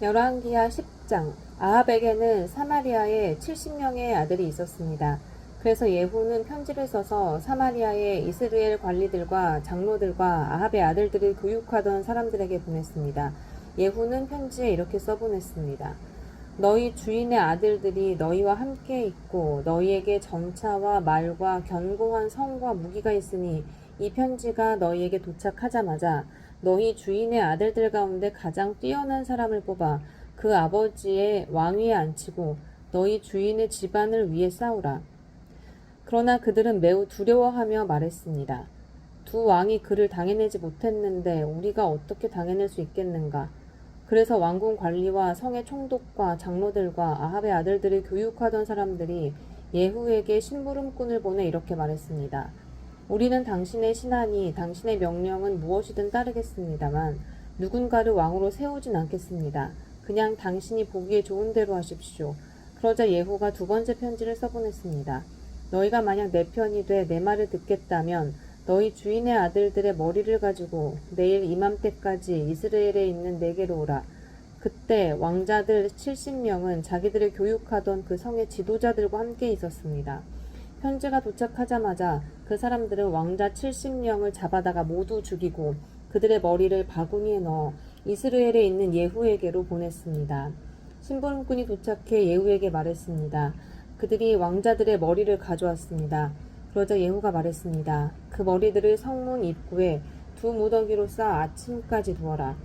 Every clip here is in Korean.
열왕기하 10장. 아합에게는 사마리아에 70명의 아들이 있었습니다. 그래서 예후는 편지를 써서 사마리아의 이스라엘 관리들과 장로들과 아합의 아들들을 교육하던 사람들에게 보냈습니다. 예후는 편지에 이렇게 써보냈습니다. 너희 주인의 아들들이 너희와 함께 있고 너희에게 전차와 말과 견고한 성과 무기가 있으니 이 편지가 너희에게 도착하자마자 너희 주인의 아들들 가운데 가장 뛰어난 사람을 뽑아 그 아버지의 왕위에 앉히고 너희 주인의 집안을 위해 싸우라. 그러나 그들은 매우 두려워하며 말했습니다. 두 왕이 그를 당해내지 못했는데 우리가 어떻게 당해낼 수 있겠는가? 그래서 왕궁 관리와 성의 총독과 장로들과 아합의 아들들을 교육하던 사람들이 예후에게 심부름꾼을 보내 이렇게 말했습니다. 우리는 당신의 신하니 당신의 명령은 무엇이든 따르겠습니다만 누군가를 왕으로 세우진 않겠습니다. 그냥 당신이 보기에 좋은 대로 하십시오. 그러자 예후가 두 번째 편지를 써보냈습니다. 너희가 만약 내 편이 돼 내 말을 듣겠다면 너희 주인의 아들들의 머리를 가지고 내일 이맘때까지 이스라엘에 있는 내게로 오라. 그때 왕자들 70명은 자기들을 교육하던 그 성의 지도자들과 함께 있었습니다. 편지가 도착하자마자 그 사람들은 왕자 70명을 잡아다가 모두 죽이고 그들의 머리를 바구니에 넣어 이스라엘에 있는 예후에게로 보냈습니다. 심부름꾼이 도착해 예후에게 말했습니다. 그들이 왕자들의 머리를 가져왔습니다. 그러자 예후가 말했습니다. 그 머리들을 성문 입구에 두 무더기로 쌓아 아침까지 두어라.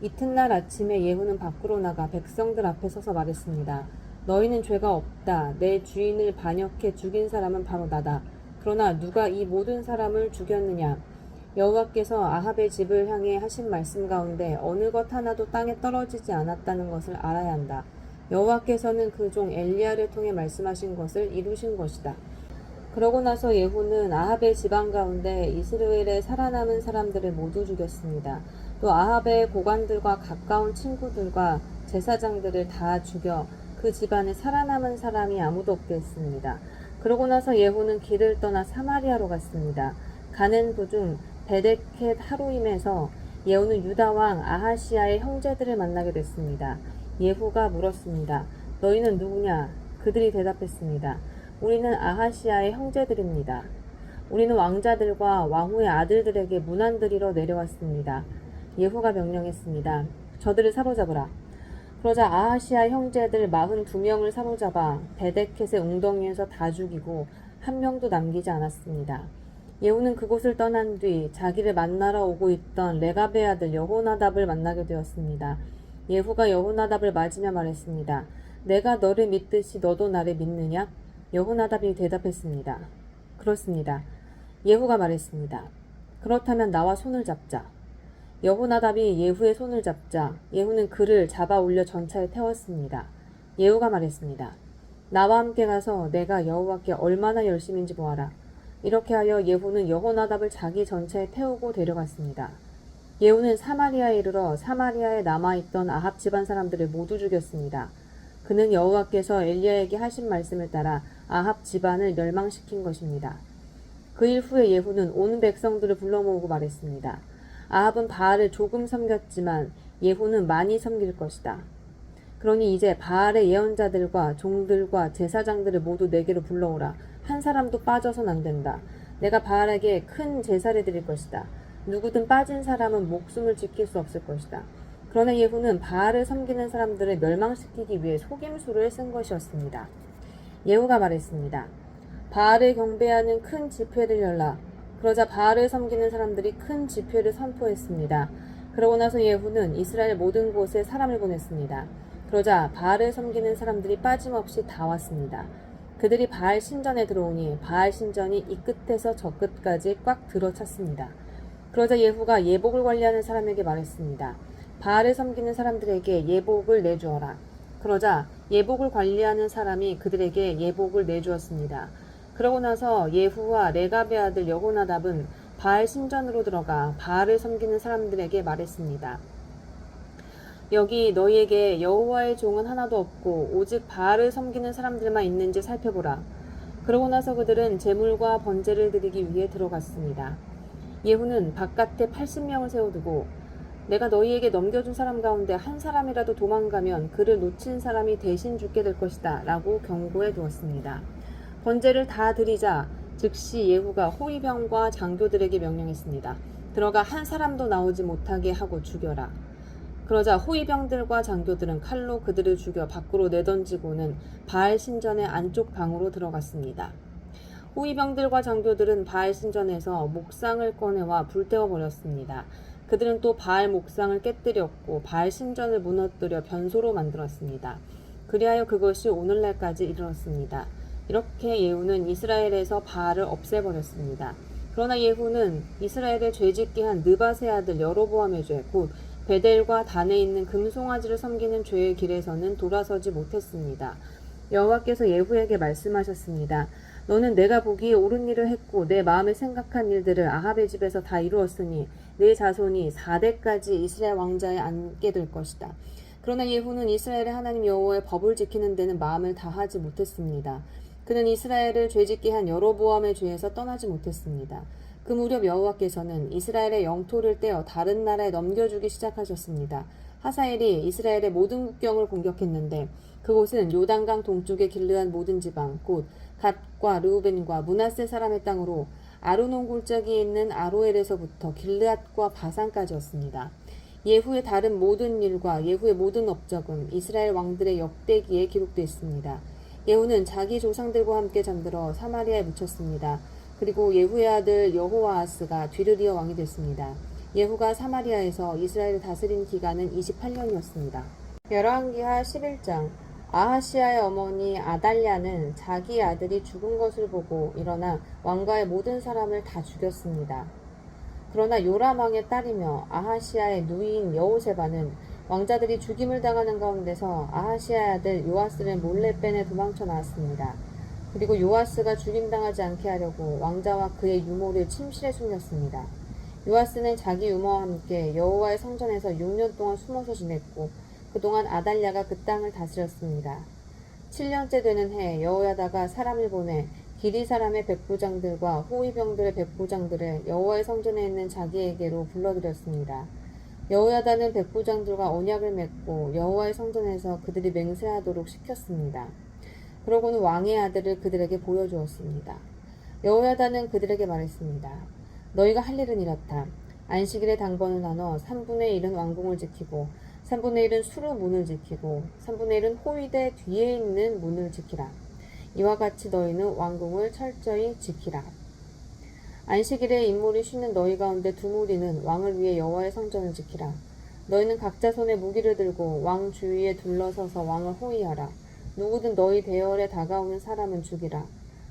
이튿날 아침에 예후는 밖으로 나가 백성들 앞에 서서 말했습니다. 너희는 죄가 없다. 내 주인을 반역해 죽인 사람은 바로 나다. 그러나 누가 이 모든 사람을 죽였느냐? 여호와께서 아합의 집을 향해 하신 말씀 가운데 어느 것 하나도 땅에 떨어지지 않았다는 것을 알아야 한다. 여호와께서는 그 종 엘리야를 통해 말씀하신 것을 이루신 것이다. 그러고 나서 예후는 아합의 집안 가운데 이스라엘의 살아남은 사람들을 모두 죽였습니다. 또 아합의 고관들과 가까운 친구들과 제사장들을 다 죽여 그 집안에 살아남은 사람이 아무도 없게 했습니다. 그러고 나서 예후는 길을 떠나 사마리아로 갔습니다. 가는 도중 베데켓 하루임에서 예후는 유다 왕 아하시아의 형제들을 만나게 됐습니다. 예후가 물었습니다. 너희는 누구냐? 그들이 대답했습니다. 우리는 아하시아의 형제들입니다. 우리는 왕자들과 왕후의 아들들에게 문안드리러 내려왔습니다. 예후가 명령했습니다. 저들을 사로잡으라. 그러자 아하시아 형제들 42명을 사로잡아 베데켓의 웅덩이에서 다 죽이고 한 명도 남기지 않았습니다. 예후는 그곳을 떠난 뒤 자기를 만나러 오고 있던 레갑의 아들 여호나답을 만나게 되었습니다. 예후가 여호나답을 맞으며 말했습니다. 내가 너를 믿듯이 너도 나를 믿느냐? 여호나답이 대답했습니다. 그렇습니다. 예후가 말했습니다. 그렇다면 나와 손을 잡자. 여호나답이 예후의 손을 잡자 예후는 그를 잡아 올려 전차에 태웠습니다. 예후가 말했습니다. 나와 함께 가서 내가 여호와께 얼마나 열심인지 보아라. 이렇게 하여 예후는 여호나답을 자기 전차에 태우고 데려갔습니다. 예후는 사마리아에 이르러 사마리아에 남아있던 아합 집안 사람들을 모두 죽였습니다. 그는 여호와께서 엘리야에게 하신 말씀을 따라 아합 집안을 멸망시킨 것입니다. 그 일 후에 예후는 온 백성들을 불러 모으고 말했습니다. 아합은 바알을 조금 섬겼지만 예후는 많이 섬길 것이다. 그러니 이제 바알의 예언자들과 종들과 제사장들을 모두 내게로 불러오라. 한 사람도 빠져선 안 된다. 내가 바알에게 큰 제사를 드릴 것이다. 누구든 빠진 사람은 목숨을 지킬 수 없을 것이다. 그러나 예후는 바알을 섬기는 사람들을 멸망시키기 위해 속임수를 쓴 것이었습니다. 예후가 말했습니다. 바알을 경배하는 큰 집회를 열라. 그러자 바알을 섬기는 사람들이 큰 집회를 선포했습니다. 그러고 나서 예후는 이스라엘 모든 곳에 사람을 보냈습니다. 그러자 바알을 섬기는 사람들이 빠짐없이 다 왔습니다. 그들이 바알 신전에 들어오니 바알 신전이 이 끝에서 저 끝까지 꽉 들어찼습니다. 그러자 예후가 예복을 관리하는 사람에게 말했습니다. 바알을 섬기는 사람들에게 예복을 내주어라. 그러자 예복을 관리하는 사람이 그들에게 예복을 내주었습니다. 그러고 나서 예후와 레갑의 아들 여호나답은 바알 신전으로 들어가 바알을 섬기는 사람들에게 말했습니다. 여기 너희에게 여호와의 종은 하나도 없고 오직 바알을 섬기는 사람들만 있는지 살펴보라. 그러고 나서 그들은 제물과 번제를 드리기 위해 들어갔습니다. 예후는 바깥에 80명을 세워두고 내가 너희에게 넘겨준 사람 가운데 한 사람이라도 도망가면 그를 놓친 사람이 대신 죽게 될 것이다 라고 경고해 두었습니다. 번제를 다 드리자 즉시 예후가 호위병과 장교들에게 명령했습니다. 들어가 한 사람도 나오지 못하게 하고 죽여라. 그러자 호위병들과 장교들은 칼로 그들을 죽여 밖으로 내던지고는 바알 신전의 안쪽 방으로 들어갔습니다. 호위병들과 장교들은 바알 신전에서 목상을 꺼내와 불태워 버렸습니다. 그들은 또 바알 목상을 깨뜨렸고 바알 신전을 무너뜨려 변소로 만들었습니다. 그리하여 그것이 오늘날까지 이르렀습니다. 이렇게 예후는 이스라엘에서 바알을 없애버렸습니다. 그러나 예후는 이스라엘에 죄짓게 한 느밧의 아들 여로보암의 죄, 곧 베델과 단에 있는 금송아지를 섬기는 죄의 길에서는 돌아서지 못했습니다. 여호와께서 예후에게 말씀하셨습니다. 너는 내가 보기에 옳은 일을 했고 내 마음에 생각한 일들을 아합의 집에서 다 이루었으니 내 자손이 4대까지 이스라엘 왕자에 앉게 될 것이다. 그러나 예후는 이스라엘의 하나님 여호와의 법을 지키는 데는 마음을 다하지 못했습니다. 그는 이스라엘을 죄짓게 한 여로보암의 죄에서 떠나지 못했습니다. 그 무렵 여호와께서는 이스라엘의 영토를 떼어 다른 나라에 넘겨주기 시작하셨습니다. 하사엘이 이스라엘의 모든 국경을 공격했는데 그곳은 요단강 동쪽의 길르한 모든 지방 곧 갓과 르우벤과 므낫세 사람의 땅으로 아르논 골짜기에 있는 아로엘에서부터 길르앗과 바산까지였습니다. 예후의 다른 모든 일과 예후의 모든 업적은 이스라엘 왕들의 역대기에 기록되어 있습니다. 예후는 자기 조상들과 함께 잠들어 사마리아에 묻혔습니다. 그리고 예후의 아들 여호와하스가 뒤를 이어 왕이 됐습니다. 예후가 사마리아에서 이스라엘을 다스린 기간은 28년이었습니다. 열왕기하 11장 아하시아의 어머니 아달랴는 자기 아들이 죽은 것을 보고 일어나 왕가의 모든 사람을 다 죽였습니다. 그러나 요람 왕의 딸이며 아하시아의 누이인 여호세바는 왕자들이 죽임을 당하는 가운데서 아하시아의 아들 요아스를 몰래 빼내 도망쳐 나왔습니다. 그리고 요아스가 죽임당하지 않게 하려고 왕자와 그의 유모를 침실에 숨겼습니다. 요아스는 자기 유모와 함께 여호와의 성전에서 6년 동안 숨어서 지냈고 그동안 아달랴가 그 땅을 다스렸습니다. 7년째 되는 해에 여호야다가 사람을 보내 기리 사람의 백부장들과 호위병들의 백부장들을 여호와의 성전에 있는 자기에게로 불러들였습니다. 여호야다는 백부장들과 언약을 맺고 여호와의 성전에서 그들이 맹세하도록 시켰습니다. 그러고는 왕의 아들을 그들에게 보여주었습니다. 여호야다는 그들에게 말했습니다. 너희가 할 일은 이렇다. 안식일에 당번을 나눠 3분의 1은 왕궁을 지키고 3분의 1은 수루 문을 지키고 3분의 1은 호위대 뒤에 있는 문을 지키라. 이와 같이 너희는 왕궁을 철저히 지키라. 안식일에 인물이 쉬는 너희 가운데 두 무리는 왕을 위해 여호와의 성전을 지키라. 너희는 각자 손에 무기를 들고 왕 주위에 둘러서서 왕을 호위하라. 누구든 너희 대열에 다가오는 사람은 죽이라.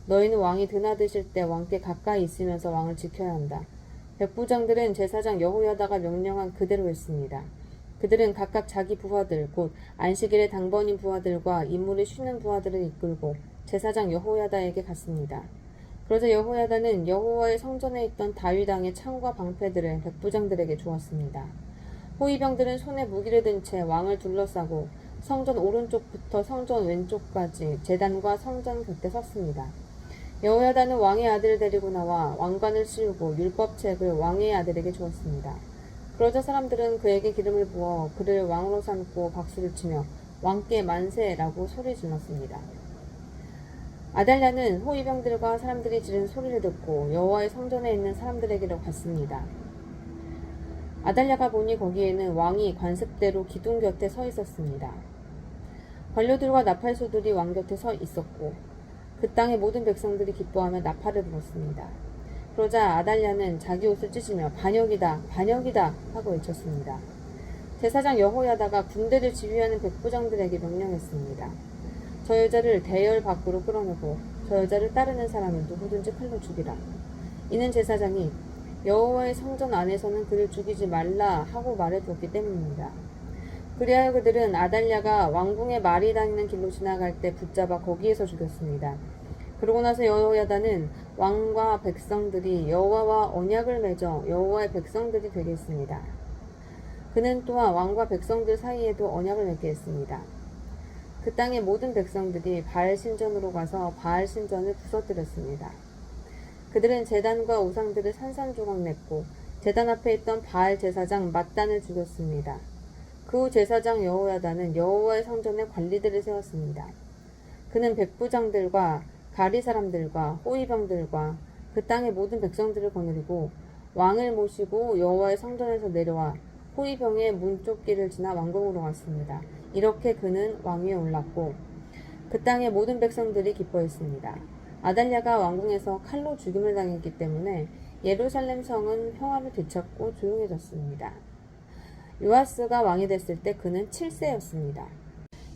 너희는 왕이 드나드실 때 왕께 가까이 있으면서 왕을 지켜야 한다. 백부장들은 제사장 여호야다가 명령한 그대로 했습니다. 그들은 각각 자기 부하들 곧 안식일의 당번인 부하들과 인물이 쉬는 부하들을 이끌고 제사장 여호야다에게 갔습니다. 그러자 여호야다는 여호와의 성전에 있던 다윗 왕의 창과 방패들을 백부장들에게 주었습니다. 호위병들은 손에 무기를 든 채 왕을 둘러싸고 성전 오른쪽부터 성전 왼쪽까지 제단과 성전 곁에 섰습니다. 여호야다는 왕의 아들을 데리고 나와 왕관을 씌우고 율법책을 왕의 아들에게 주었습니다. 그러자 사람들은 그에게 기름을 부어 그를 왕으로 삼고 박수를 치며 왕께 만세라고 소리 질렀습니다. 아달랴는 호위병들과 사람들이 지른 소리를 듣고 여호와의 성전에 있는 사람들에게로 갔습니다. 아달랴가 보니 거기에는 왕이 관습대로 기둥 곁에 서 있었습니다. 관료들과 나팔소들이 왕 곁에 서 있었고 그 땅의 모든 백성들이 기뻐하며 나팔을 불었습니다. 그러자 아달랴는 자기 옷을 찢으며 반역이다, 반역이다 하고 외쳤습니다. 제사장 여호야다가 군대를 지휘하는 백부장들에게 명령했습니다. 저 여자를 대열 밖으로 끌어내고 저 여자를 따르는 사람을 누구든지 칼로 죽이라. 이는 제사장이 여호와의 성전 안에서는 그를 죽이지 말라 하고 말해두었기 때문입니다. 그리하여 그들은 아달랴가 왕궁의 말이 다니는 길로 지나갈 때 붙잡아 거기에서 죽였습니다. 그러고 나서 여호야다는 왕과 백성들이 여호와와 언약을 맺어 여호와의 백성들이 되게 했습니다. 그는 또한 왕과 백성들 사이에도 언약을 맺게 했습니다. 그 땅의 모든 백성들이 바알 신전으로 가서 바알 신전을 부서뜨렸습니다. 그들은 제단과 우상들을 산산조각 냈고 제단 앞에 있던 바알 제사장 맏단을 죽였습니다. 그 후 제사장 여호야다는 여호와의 성전에 관리들을 세웠습니다. 그는 백부장들과 가리 사람들과 호위병들과 그 땅의 모든 백성들을 거느리고 왕을 모시고 여호와의 성전에서 내려와 호위병의 문쪽 길을 지나 왕궁으로 갔습니다. 이렇게 그는 왕위에 올랐고 그 땅의 모든 백성들이 기뻐했습니다. 아달랴가 왕궁에서 칼로 죽임을 당했기 때문에 예루살렘 성은 평화를 되찾고 조용해졌습니다. 요아스가 왕이 됐을 때 그는 7세였습니다.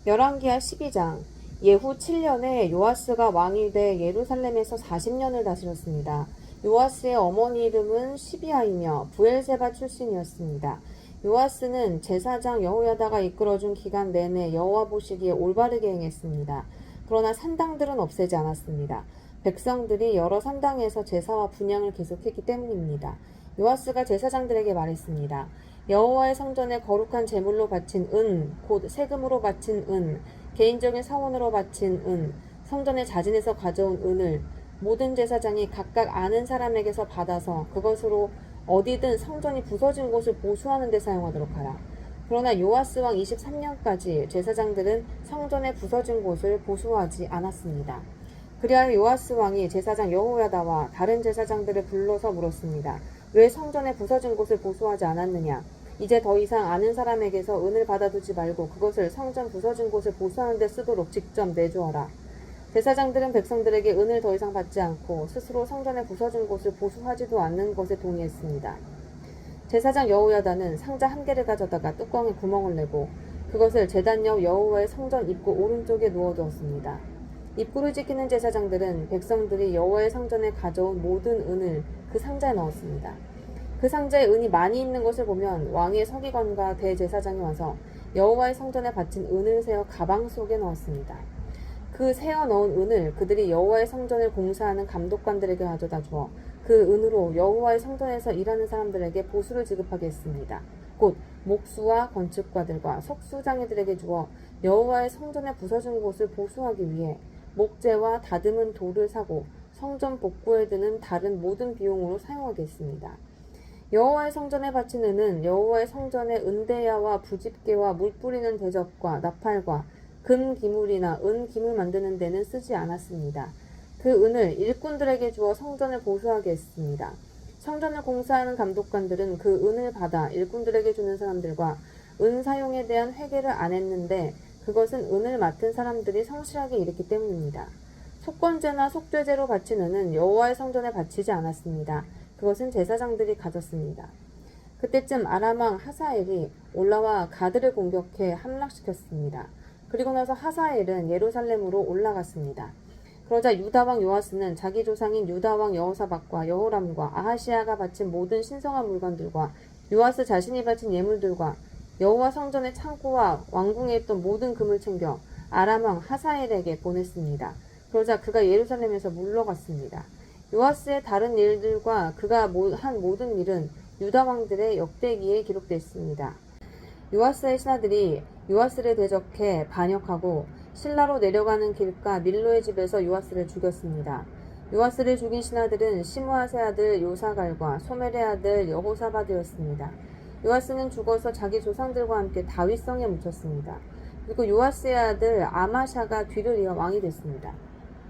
열왕기하 12장. 예후 7년에 요아스가 왕이 돼 예루살렘에서 40년을 다스렸습니다. 요아스의 어머니 이름은 시비아이며 부엘세바 출신이었습니다. 요아스는 제사장 여호야다가 이끌어준 기간 내내 여호와 보시기에 올바르게 행했습니다. 그러나 산당들은 없애지 않았습니다. 백성들이 여러 산당에서 제사와 분향을 계속했기 때문입니다. 요아스가 제사장들에게 말했습니다. 여호와의 성전에 거룩한 제물로 바친 은, 곧 세금으로 바친 은, 개인적인 사원으로 바친 은, 성전의 자진에서 가져온 은을 모든 제사장이 각각 아는 사람에게서 받아서 그것으로 어디든 성전이 부서진 곳을 보수하는 데 사용하도록 하라. 그러나 요아스 왕 23년까지 제사장들은 성전의 부서진 곳을 보수하지 않았습니다. 그리하여 요아스 왕이 제사장 여호야다와 다른 제사장들을 불러서 물었습니다. 왜 성전의 부서진 곳을 보수하지 않았느냐? 이제 더 이상 아는 사람에게서 은을 받아두지 말고 그것을 성전 부서진 곳을 보수하는 데 쓰도록 직접 내주어라. 제사장들은 백성들에게 은을 더 이상 받지 않고 스스로 성전의 부서진 곳을 보수하지도 않는 것에 동의했습니다. 제사장 여호야다는 상자 한 개를 가져다가 뚜껑에 구멍을 내고 그것을 제단 옆 여호와의 성전 입구 오른쪽에 놓아두었습니다. 입구를 지키는 제사장들은 백성들이 여호와의 성전에 가져온 모든 은을 그 상자에 넣었습니다. 그 상자에 은이 많이 있는 것을 보면 왕의 서기관과 대제사장이 와서 여호와의 성전에 바친 은을 세어 가방 속에 넣었습니다. 그 세어 넣은 은을 그들이 여호와의 성전을 공사하는 감독관들에게 가져다 주어 그 은으로 여호와의 성전에서 일하는 사람들에게 보수를 지급하게 했습니다. 곧 목수와 건축가들과 석수장애들에게 주어 여호와의 성전에 부서진 곳을 보수하기 위해 목재와 다듬은 돌을 사고 성전 복구에 드는 다른 모든 비용으로 사용하게 했습니다. 여호와의 성전에 바친 은은 여호와의 성전의 은대야와 부집개와 물 뿌리는 대접과 나팔과 금 기물이나 은 기물 만드는 데는 쓰지 않았습니다. 그 은을 일꾼들에게 주어 성전을 보수하게 했습니다. 성전을 공사하는 감독관들은 그 은을 받아 일꾼들에게 주는 사람들과 은 사용에 대한 회개를 안 했는데 그것은 은을 맡은 사람들이 성실하게 일했기 때문입니다. 속건제나 속죄제로 바친 은은 여호와의 성전에 바치지 않았습니다. 그것은 제사장들이 가졌습니다. 그때쯤 아람 왕 하사엘이 올라와 가드를 공격해 함락시켰습니다. 그리고 나서 하사엘은 예루살렘으로 올라갔습니다. 그러자 유다 왕 요아스는 자기 조상인 유다 왕 여호사밧과 여호람과 아하시아가 바친 모든 신성한 물건들과 요아스 자신이 바친 예물들과 여호와 성전의 창고와 왕궁에 있던 모든 금을 챙겨 아람 왕 하사엘에게 보냈습니다. 그러자 그가 예루살렘에서 물러갔습니다. 요아스의 다른 일들과 그가 한 모든 일은 유다 왕들의 역대기에 기록되어 있습니다. 요아스의 신하들이 요아스를 대적해 반역하고 실라로 내려가는 길가 밀로의 집에서 요아스를 죽였습니다. 요아스를 죽인 신하들은 시므아세 아들 요사갈과 소멜의 아들 여호사밧이었습니다. 요아스는 죽어서 자기 조상들과 함께 다윗성에 묻혔습니다. 그리고 요아스의 아들 아마샤가 뒤를 이어 왕이 됐습니다.